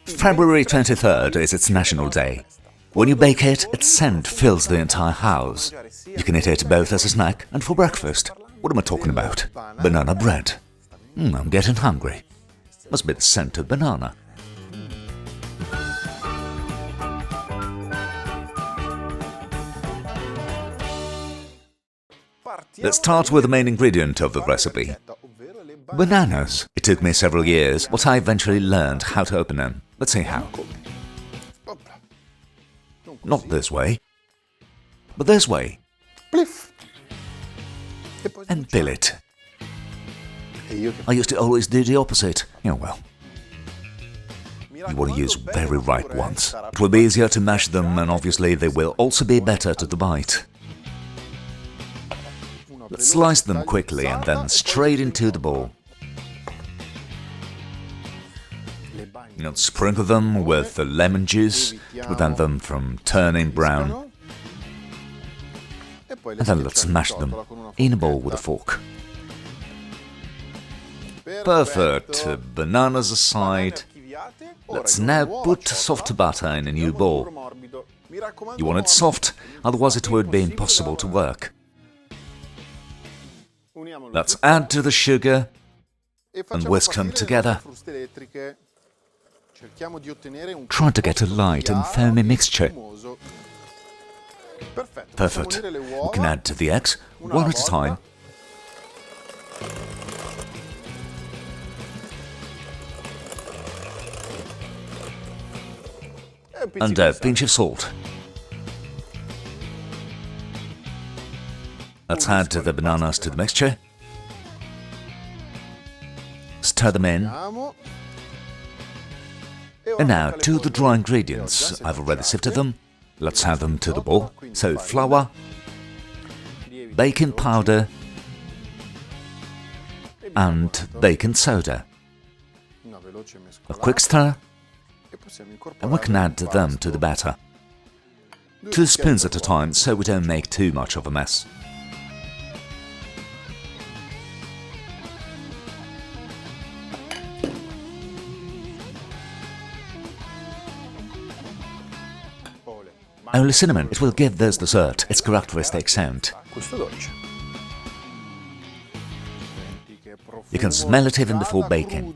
February 23rd is its National Day. When you bake it, its scent fills the entire house. You can eat it both as a snack and for breakfast. What am I talking about? Banana bread. I'm getting hungry. Must be the scent of banana. Let's start with the main ingredient of the recipe. Bananas. It took me several years, but I eventually learned how to open them. Let's see how. Not this way, but this way. And peel it. I used to always do the opposite. Oh well. You want to use very ripe ones. It will be easier to mash them, and obviously they will also be better to the bite. Let's slice them quickly and then straight into the bowl. Sprinkle them with the lemon juice to prevent them from turning brown. And then let's mash them in a bowl with a fork. Perfect. Bananas aside. Let's now put soft butter in a new bowl. You want it soft, otherwise it would be impossible to work. Let's add to the sugar and whisk them together. Try to get a light and foamy mixture. Perfect. We can add to the eggs, one at a time. And a pinch of salt. Let's add the bananas to the mixture. Stir them in. And now to the dry ingredients. I've already sifted them. Let's add them to the bowl. So flour, baking powder, and baking soda. A quick stir, and we can add them to the batter. 2 spoons at a time, so we don't make too much of a mess. Only cinnamon, it will give this dessert its characteristic scent. You can smell it even before baking.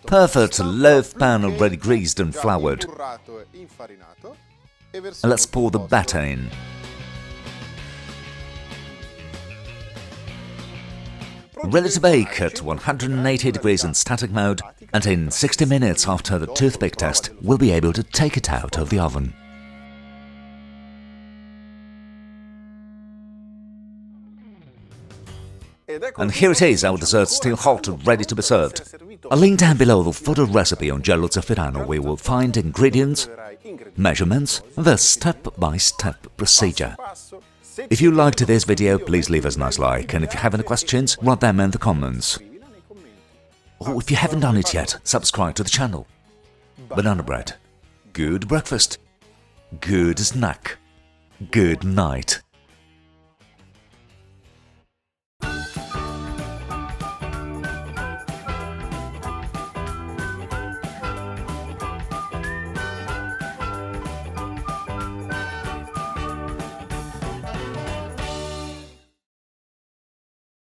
Perfect, loaf pan already greased and floured. And let's pour the batter in. Ready to bake at 180 degrees in static mode, and in 60 minutes after the toothpick test, we'll be able to take it out of the oven. And here it is, our dessert still hot and ready to be served. I'll link down below for the recipe on GialloZafferano, where you will find ingredients, measurements, and the step-by-step procedure. If you liked this video, please leave us a nice like, and if you have any questions, write them in the comments. Or if you haven't done it yet, subscribe to the channel. Banana bread. Good breakfast. Good snack. Good night.